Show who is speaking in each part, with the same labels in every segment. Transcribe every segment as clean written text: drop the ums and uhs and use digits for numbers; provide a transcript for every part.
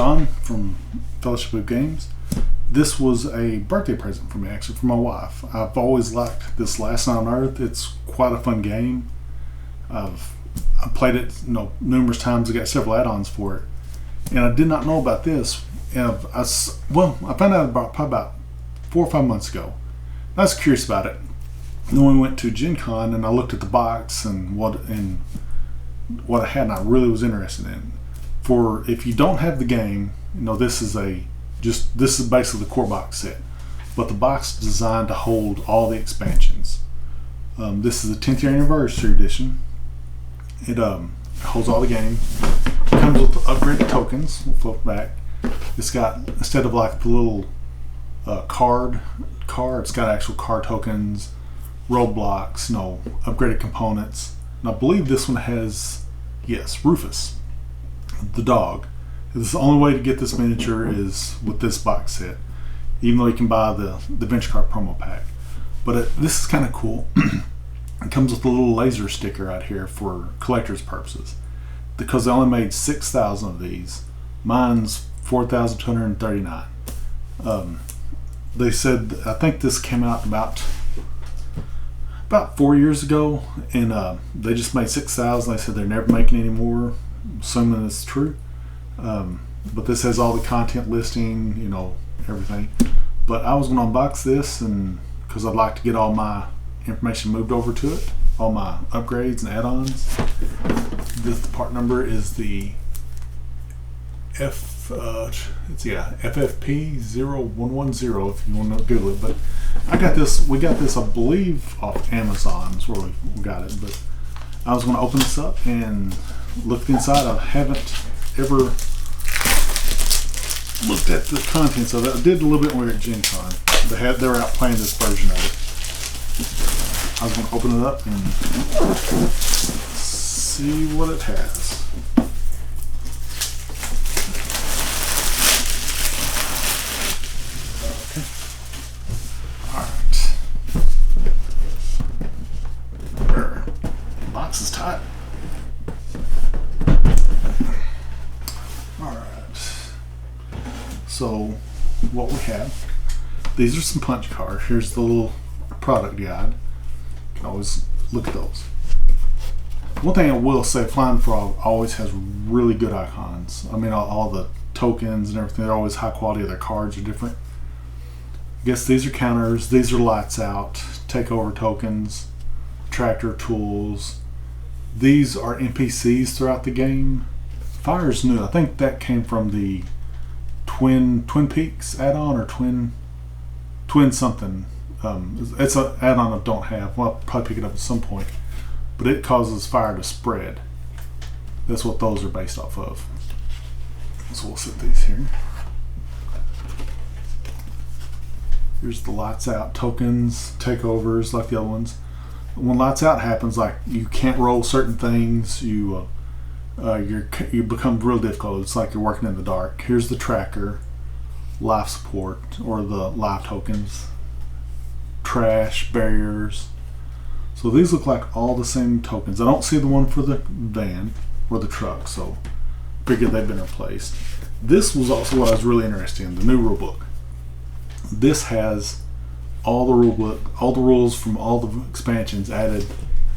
Speaker 1: John from Fellowship of Games. This was a birthday present for me, actually, for my wife. I've always liked this Last Night on Earth. It's quite a fun game. I've played it numerous times. I got several add-ons for it. And I did not know about this. And I found out probably about 4 or 5 months ago. I was curious about it. And then we went to Gen Con and I looked at the box and what it had, and I really was interested in. For if you don't have the game, this is basically the core box set, but the box is designed to hold all the expansions. This is the 10th year anniversary edition. It holds all the game. It comes with upgraded tokens. We'll flip back. It's got, instead of like the little card, it's got actual card tokens, roadblocks, upgraded components. And I believe this one has, yes, Rufus, the dog. This is the only way to get this miniature is with this box set, even though you can buy the Venture Card promo pack. But this is kind of cool. It comes with a little laser sticker out here for collector's purposes. Because they only made 6,000 of these. Mine's 4,239. They said, I think this came out about 4 years ago, and they just made 6,000. They said they're never making any more, assuming it's true. But this has all the content listing, everything. But I was going to unbox this, and because I'd like to get all my information moved over to it, all my upgrades and add-ons. This part number is the FFP0110 if you want to Google it. But we got this, I believe, off Amazon is where we got it. But I was going to open this up and look inside. I haven't ever looked at the contents of it. I did a little bit when we were at Gen Con. They were out playing this version of it. I was going to open it up and see what it has. Okay. Alright. The box is tight. Alright. So, what we have, these are some punch cards. Here's the little product guide. You can always look at those. One thing I will say, Flying Frog always has really good icons. I mean, all the tokens and everything, they're always high quality. Their cards are different. I guess these are counters. These are lights out, takeover tokens, tractor tools. These are NPCs throughout the game. Fire's new. I think that came from the Twin Peaks add-on or Twin something. It's an add-on I don't have. Well, I'll probably pick it up at some point. But it causes fire to spread. That's what those are based off of. So we'll set these here. Here's the lights out tokens, takeovers like the other ones. When lights out happens, like you can't roll certain things, you become real difficult. It's like you're working in the dark. Here's the tracker, life support, or the life tokens, trash, barriers. So these look like all the same tokens. I don't see the one for the van or the truck, so figured they've been replaced. This was also what I was really interested in, the new rulebook. This has all the rules from all the expansions added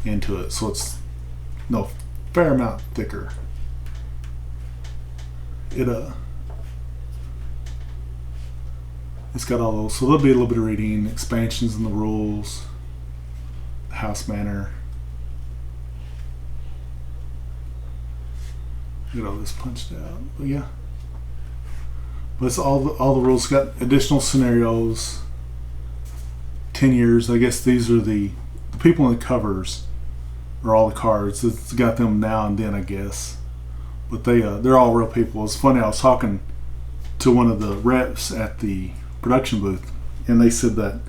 Speaker 1: into it, so it's fair amount thicker. It's got all those, so there'll be a little bit of reading, expansions and the rules, house manor. Get all this punched out, but yeah. But it's all the rules. It's got additional scenarios. 10 years. I guess these are the people in the covers are all the cards. It's got them now and then, I guess. But they're all real people. It's funny. I was talking to one of the reps at the production booth, and they said that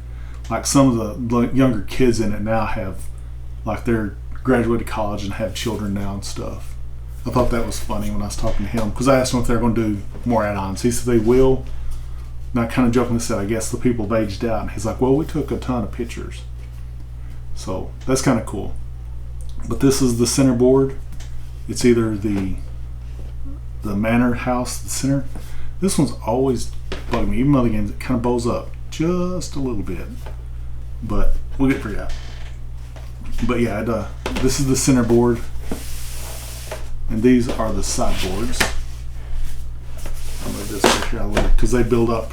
Speaker 1: like some of the younger kids in it now have, like, they're graduated college and have children now and stuff. I thought that was funny when I was talking to him, because I asked him if they're going to do more add-ons. He said they will. And I kind of jokingly said, I guess the people have aged out. And he's like, well, we took a ton of pictures. So that's kind of cool. But this is the center board. It's either the manor house, the center. This one's always bugged me. Even other games, it kind of bows up just a little bit, but we'll get it figured out. But yeah, this is the center board, and these are the side boards. I'll move this right here a little because they build up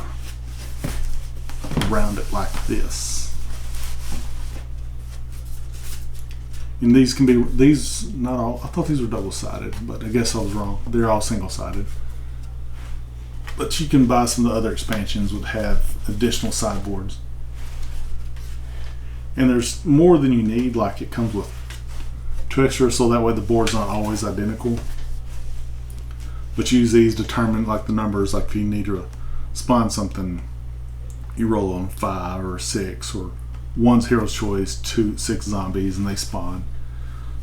Speaker 1: around it like this. And these can be, these, not all, I thought these were double-sided, but I guess I was wrong. They're all single-sided. But you can buy some of the other expansions would have additional sideboards. And there's more than you need, like it comes with 2 extra, so that way the board's not always identical. But you use these to determine like the numbers, like if you need to spawn something, you roll on 5 or 6, or 1's hero's choice, 6 zombies, and they spawn.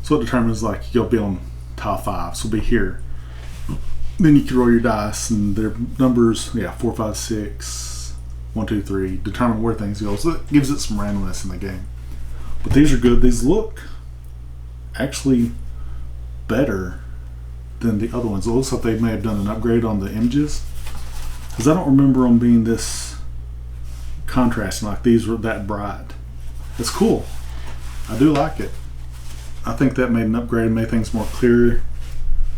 Speaker 1: So it determines like you'll be on tile 5, so it'll be here. Then you can roll your dice, and their numbers, 4, 5, 6, 1, 2, 3, determine where things go. So it gives it some randomness in the game. But these are good. These look actually better than the other ones. It looks like they may have done an upgrade on the images, because I don't remember them being this contrasting, like these were that bright. It's cool. I do like it. I think that made an upgrade, made things more clear.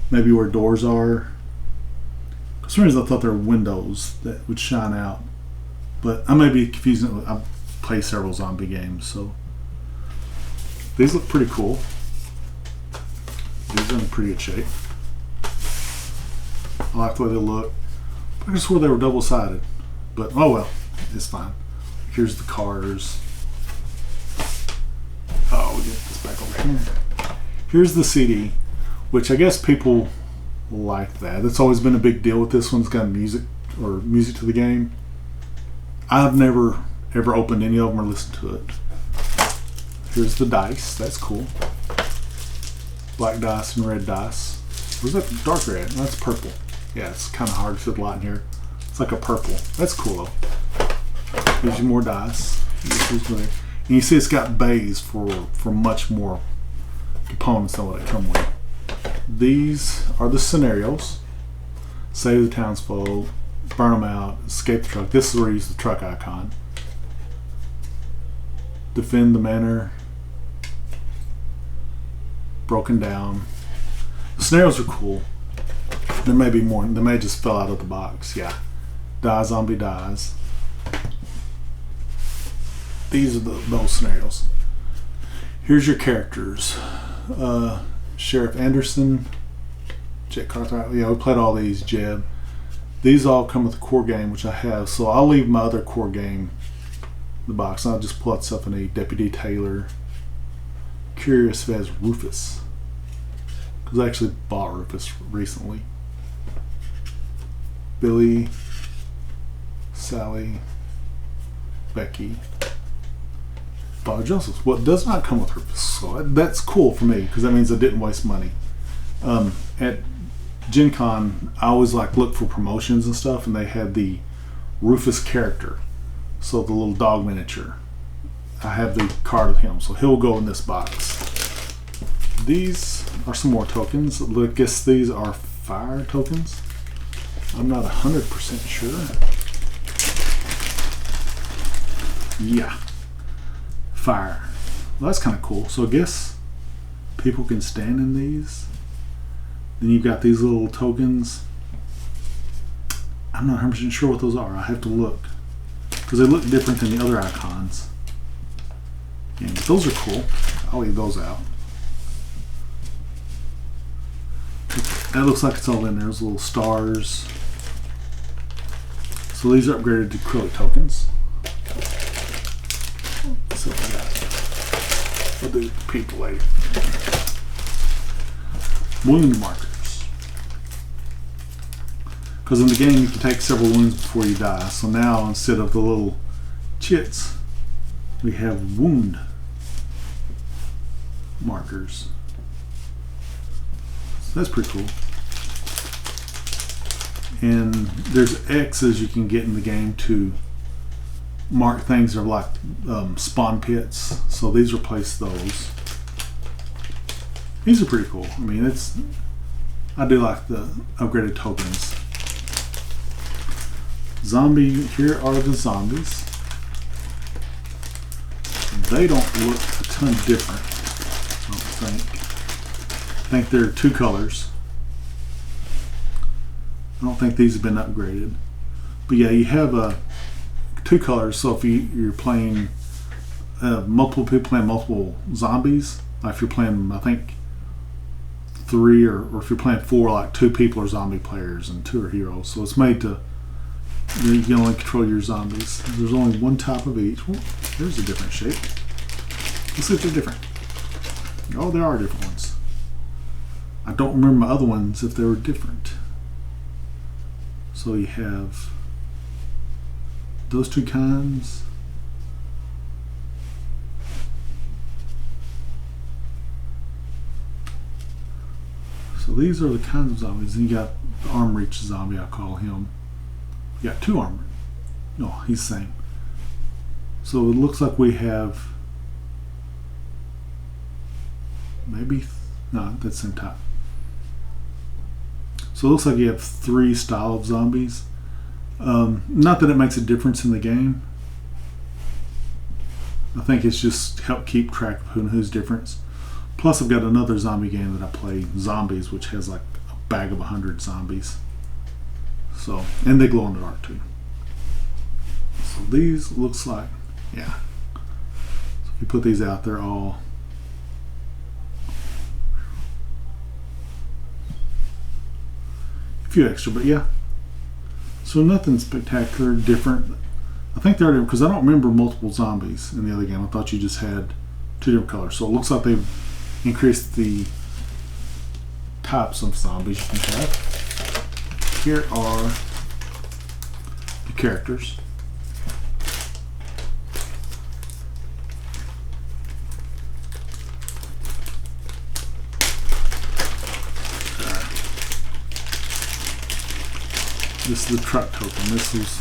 Speaker 1: Maybe where doors are. For some reason I thought there were windows that would shine out, but I may be confusing it. I've played several zombie games, so these look pretty cool. These are in pretty good shape. I like the way they look. I just swore they were double-sided, but oh well, it's fine. Here's the cars. Oh, we'll get this back over here. Here's the CD, which I guess people like that. That's always been a big deal with this one. It's got music to the game. I've never ever opened any of them or listened to it. Here's the dice. That's cool. Black dice and red dice. Where's that dark red? That's purple. Yeah, it's kind of hard to fit a lot in here. It's like a purple. That's cool though. Gives you more dice. And you see it's got bays for much more components than what it comes with. These are the scenarios. Save the townsfolk, burn them out, escape the truck. This is where you use the truck icon. Defend the manor. Broken down. The scenarios are cool. There may be more. They may just fell out of the box. Yeah. Die, zombie dies. These are those scenarios. Here's your characters. Sheriff Anderson, Jet Cartwright. Yeah, we played all these. Jeb. These all come with the core game, which I have. So I'll leave my other core game in the box. I'll just pull out stuff I need. Deputy Taylor. Curious if it has Rufus, because I actually bought Rufus recently. Billy, Sally, Becky, Father Joseph. What does not come with Rufus, so that's cool for me because that means I didn't waste money. At Gen Con, I always look for promotions and stuff, and they had the Rufus character, so the little dog miniature. I have the card of him, so he'll go in this box. These are some more tokens. I guess these are fire tokens. I'm not 100% sure. Yeah, fire. Well, that's kind of cool. So I guess people can stand in these. Then you've got these little tokens. I'm not 100% sure what those are. I have to look because they look different than the other icons. Yeah, but those are cool. I'll leave those out. That looks like it's all in there. There's little stars. So these are upgraded to acrylic tokens. So I'll do people later. Wound markers. Because in the game you can take several wounds before you die. So now instead of the little chits, we have wound markers. So that's pretty cool. And there's X's you can get in the game to mark things that are like spawn pits. So these replace those. These are pretty cool. I mean, I do like the upgraded tokens. Here are the zombies. They don't look a ton different, I don't think. I think they're 2 colors. I don't think these have been upgraded. But yeah, you have 2 colors, so if you're playing multiple people playing multiple zombies, like if you're playing, I think, 3 or if you're playing 4, like 2 people are zombie players and 2 are heroes. So it's made to, you can only control your zombies. There's only 1 type of each. Well, there's a different shape. Let's see if they're different. Oh, there are different ones. I don't remember my other ones if they were different. So you have those 2 kinds. So these are the kinds of zombies. And you got the arm reach zombie, I call him. You got 2 armor. No, he's the same. So it looks like we have maybe, no, that's the same type. So it looks like you have 3 style of zombies. Not that it makes a difference in the game. I think it's just help keep track of who's different. Plus I've got another zombie game that I play, Zombies, which has like a bag of 100 zombies. So, and they glow in the dark too. So these looks like, yeah. So if you put these out, they're all a few extra, but yeah. So nothing spectacular, different. I think they're different because I don't remember multiple zombies in the other game. I thought you just had 2 different colors. So it looks like they've increased the types of zombies you can have. Here are the characters. This is the truck token. This was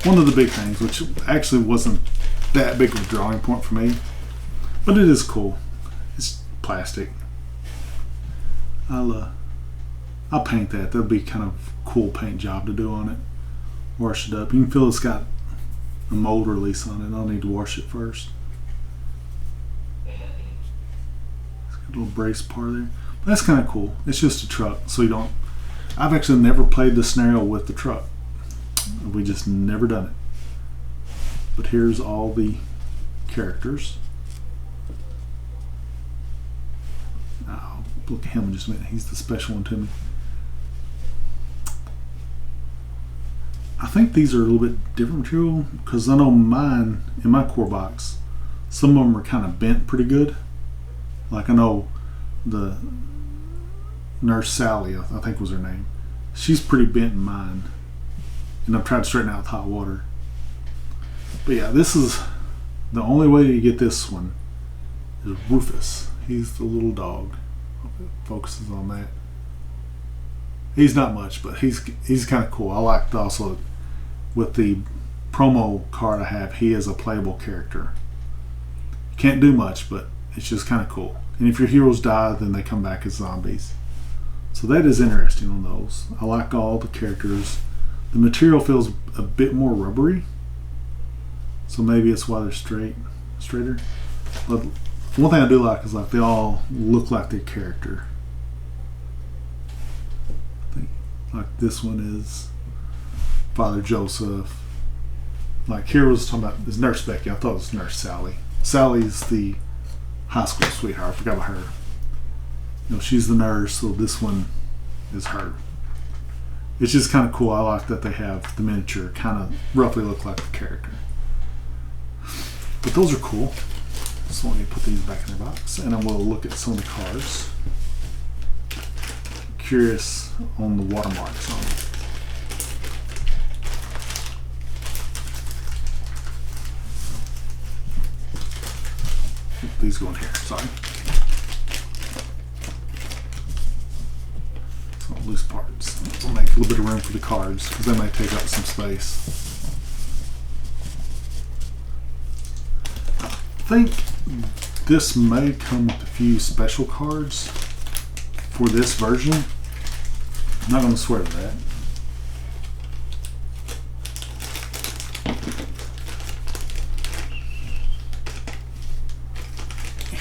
Speaker 1: one of the big things, which actually wasn't that big of a drawing point for me, but it is cool. It's plastic. I'll paint that. That'll be kind of cool paint job to do on it. Wash it up. You can feel it's got a mold release on it. I'll need to wash it first. It's got a little brace part there. But that's kind of cool. It's just a truck, so you don't. I've actually never played the scenario with the truck. We just never done it. But here's all the characters. I'll look at him in just a minute. He's the special one to me. I think these are a little bit different material because I know mine, in my core box, some of them are kind of bent pretty good. Like I know the Nurse Sally, I think was her name. She's pretty bent in mine. And I've tried to straighten out with hot water. But yeah, this is the only way you get this one is Rufus. He's the little dog. Hope it focuses on that. He's not much, but he's kind of cool. I like also with the promo card I have, he is a playable character. Can't do much, but it's just kind of cool. And if your heroes die, then they come back as zombies. So that is interesting on those. I like all the characters. The material feels a bit more rubbery, so maybe it's why they're straighter. But one thing I do like is like they all look like their character. I think like this one is Father Joseph. Like here was talking about is Nurse Becky. I thought it was Nurse Sally. Sally's the high school sweetheart. I forgot about her. You know, she's the nurse, so this one is her. It's just kind of cool. I like that they have the miniature kind of roughly look like the character. But those are cool. So let me put these back in their box, and then we'll look at some of the cards. Curious on the watermarks on them. These go in here. Sorry. Loose parts. We'll make a little bit of room for the cards because they might take up some space. I think this may come with a few special cards for this version. I'm not going to swear to that.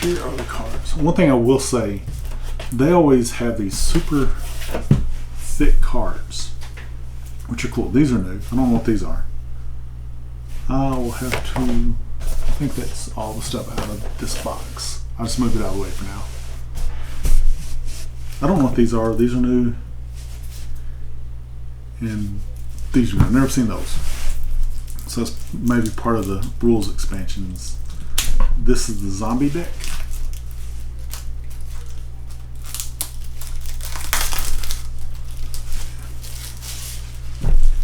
Speaker 1: Here are the cards. One thing I will say, they always have these super thick cards, which are cool. These are new. I don't know what these are. I will have to, I think that's all the stuff out of this box. I'll just move it out of the way for now. I don't know what these are. These are new. And these are new. I've never seen those. So that's maybe part of the rules expansions. This is the zombie deck.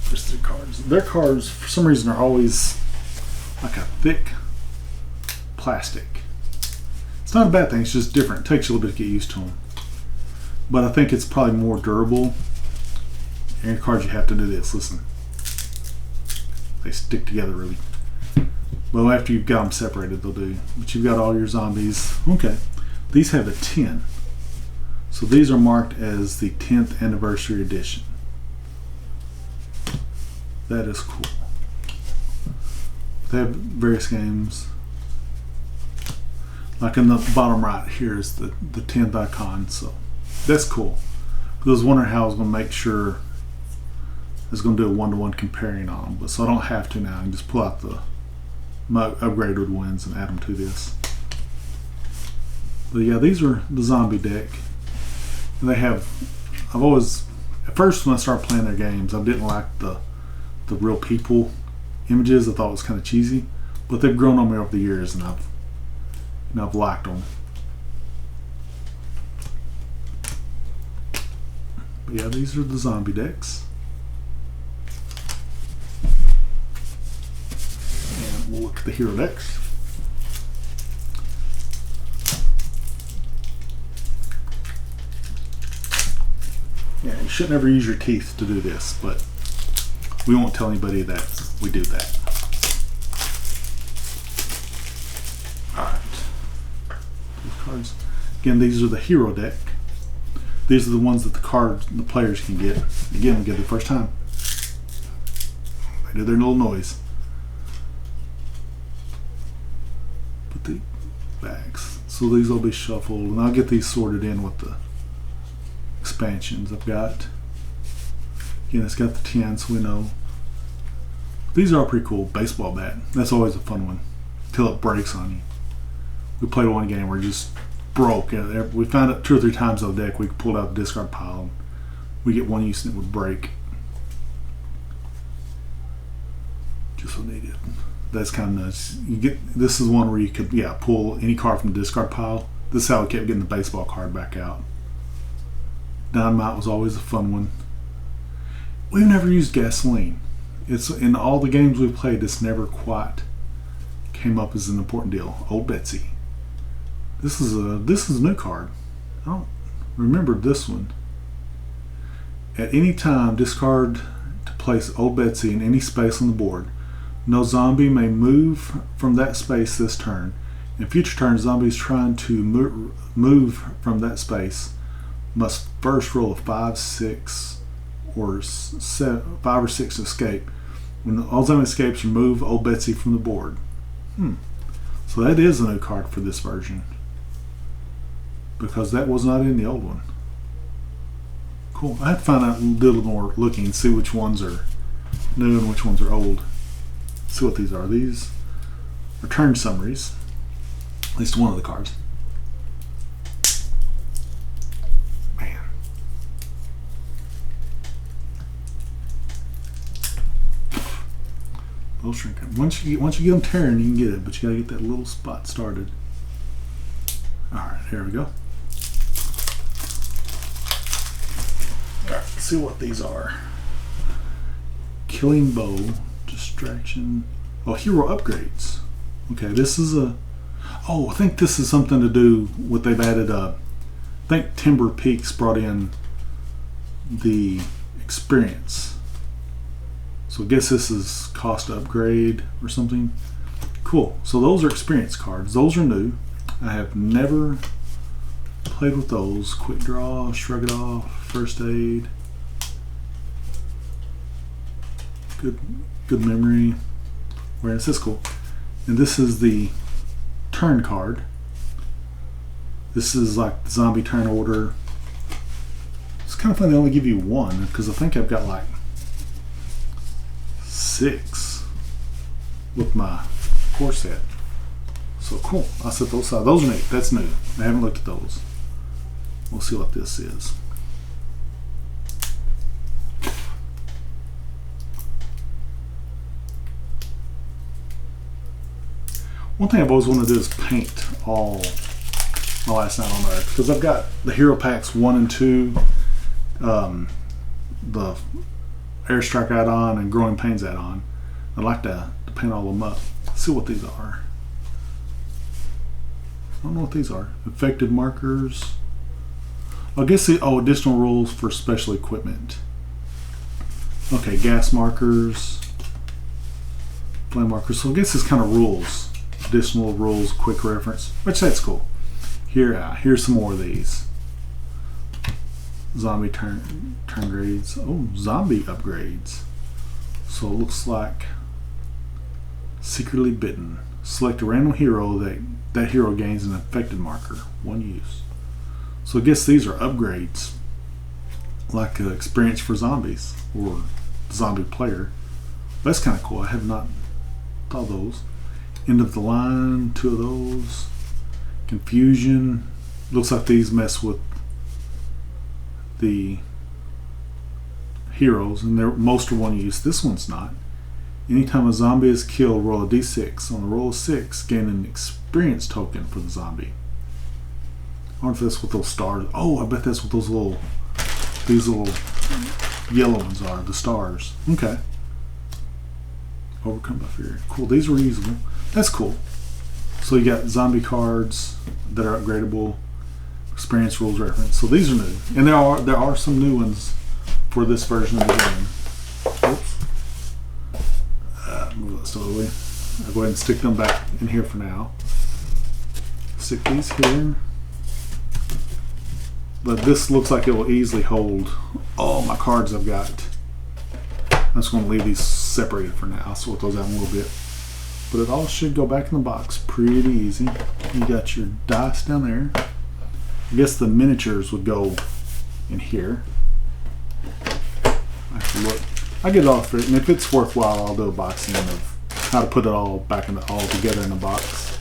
Speaker 1: There's their cards. Their cards, for some reason, are always like a thick plastic. It's not a bad thing. It's just different. It takes you a little bit to get used to them. But I think it's probably more durable. And your cards, you have to do this. Listen. They stick together really. Well, after you've got them separated, they'll do. But you've got all your zombies. Okay. These have a 10. So these are marked as the 10th anniversary edition. That is cool. They have various games. Like in the bottom right here is the 10th icon. So that's cool. Because I was wondering how I was going to make sure I was going to do a one-to-one comparing on them. But so I don't have to now. I can just pull out my upgraded ones and add them to this. But yeah, these are the zombie deck. And they have, I've always, at first when I started playing their games, I didn't like the real people images. I thought it was kind of cheesy. But they've grown on me over the years, and I've liked them. But yeah, these are the zombie decks. And we'll look at the hero decks. Yeah, you shouldn't ever use your teeth to do this, but we won't tell anybody that we do that. Alright. These cards. Again, these are the hero deck. These are the ones that the players can get. Again, we get it the first time. They do their little noise. Put the bags. So these will be shuffled, and I'll get these sorted in with the expansions I've got. Again, it's got the 10, so we know. These are all pretty cool. Baseball bat. That's always a fun one. Till it breaks on you. We played one game where it just broke. We found it 2 or 3 times on the deck. We pulled out the discard pile. And we get one use and it would break. Just so needed. That's kind of nuts. This is one where you could pull any card from the discard pile. This is how we kept getting the baseball card back out. Dynamite was always a fun one. We've never used gasoline. It's in all the games we've played. This never quite came up as an important deal. Old Betsy. This is a new card. I don't remember this one. At any time, discard to place Old Betsy in any space on the board. No zombie may move from that space this turn. In future turns, zombies trying to move from that space must first roll a 5, 6, or 5 or 6 escape. When all zombie escapes, remove Old Betsy from the board. So that is a new card for this version, because that was not in the old one. Cool. I have to find out, do a little more looking and see which ones are new and which ones are old. See what these are. These are turn summaries. At least one of the cards. Man. They'll shrink. Once you get them tearing, you can get it, but you gotta get that little spot started. All right, here we go. All right, let's see what these are. Killing Bow, Distraction. Oh, hero upgrades. Okay, this is I think this is something to do with they've added I think Timber Peaks brought in the experience. So I guess this is cost upgrade or something. Cool. So those are experience cards. Those are new. I have never played with those. Quick Draw, Shrug It Off, First Aid. Good memory. Awareness. That's cool. And this is the turn card. This is like the zombie turn order. It's kind of funny they only give you one, because I think I've got like 6 with my core set. So cool. I'll set those aside. Those are neat. That's new. I haven't looked at those. We'll see what this is. One thing I've always wanted to do is paint all my Last Night on Earth, because I've got the hero packs 1 and 2, the Airstrike add-on and Growing Pains add-on. I'd like to paint all of them up. Let's see what these are. I don't know what these are. Effective markers. I guess additional rules for special equipment. Okay, gas markers, flame markers. So I guess it's kind of rules. Additional rules, quick reference, which that's cool. Here's some more of these. Zombie turn grades. Oh, zombie upgrades. So it looks like secretly bitten. Select a random hero that hero gains an affected marker. 1 use. So I guess these are upgrades, like experience for zombies or zombie player. That's kind of cool. I have not thought of those. End of the line, 2 of those. Confusion. Looks like these mess with the heroes, and most are 1 use. This one's not. Anytime a zombie is killed, roll a d6. On a roll of 6, gain an experience token for the zombie. I wonder if that's what those stars. Oh, I bet that's what these little yellow ones are. The stars. Okay. Overcome by fear. Cool. These are reusable. That's cool. So you got zombie cards that are upgradable, experience rules reference. So these are new, and there are some new ones for this version of the game. Oops. Move that slowly. I'll go ahead and stick them back in here for now. Stick these here. But this looks like it will easily hold all my cards I've got. I'm just going to leave these separated for now. I'll sort those out in a little bit. But it all should go back in the box pretty easy. You got your dice down there. I guess the miniatures would go in here. I have to look. I get it all for it, and if it's worthwhile, I'll do a boxing of how to put it all all together in a box.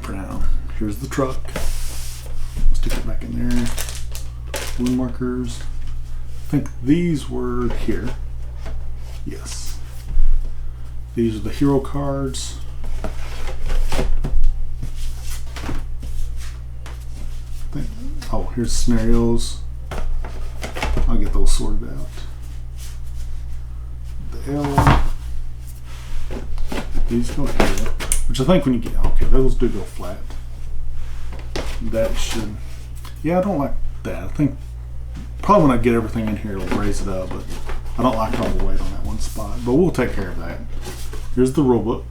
Speaker 1: For now, here's the truck. Stick it back in there. Blue markers. I think these were here. Yes. These are the hero cards. Oh, here's scenarios. I'll get those sorted out. The L. These go here. Which I think when you get, okay, those do go flat. That should, yeah, I don't like that. I think probably when I get everything in here, it'll raise it up, but I don't like all the weight on that one spot. But we'll take care of that. Here's the rulebook.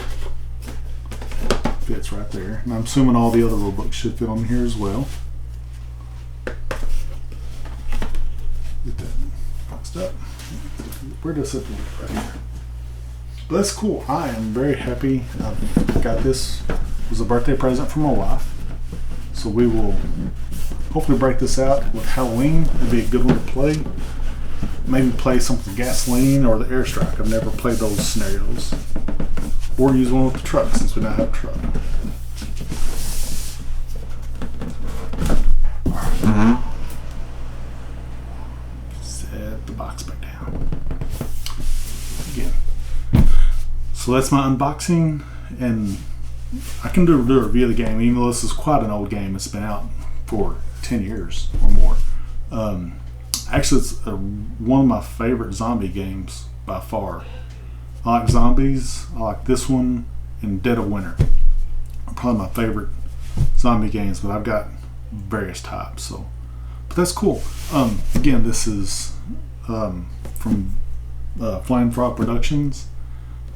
Speaker 1: Fits right there. And I'm assuming all the other rulebooks should fit on here as well. Get that boxed up. Where does it look? Right here. But that's cool. I am very happy. I've got this. It was a birthday present from my wife. So we will hopefully break this out with Halloween. It'd be a good one to play. Maybe play something with gasoline or the Airstrike. I've never played those scenarios. Or use one with the truck since we now have a truck. Set the box back down. Again. So that's my unboxing, and I can do a review of the game, even though this is quite an old game. It's been out for 10 years or more. Actually, it's one of my favorite zombie games by far. I like zombies. I like this one and Dead of Winter. Probably my favorite zombie games, but I've got various types. So, but that's cool. Again, this is from Flying Frog Productions.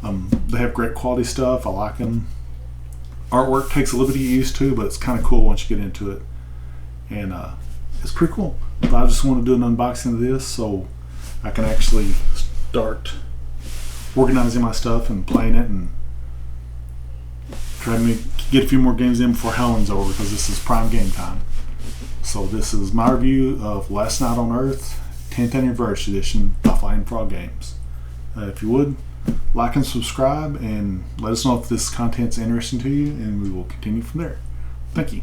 Speaker 1: They have great quality stuff. I like them. Artwork takes a little bit to get used to, but it's kind of cool once you get into it. And it's pretty cool. But I just want to do an unboxing of this so I can actually start organizing my stuff and playing it and try to get a few more games in before Halloween's over because this is prime game time. So this is my review of Last Night on Earth 10th Anniversary Edition by Flying Frog Games. If you would, like and subscribe and let us know if this content's interesting to you, and we will continue from there. Thank you.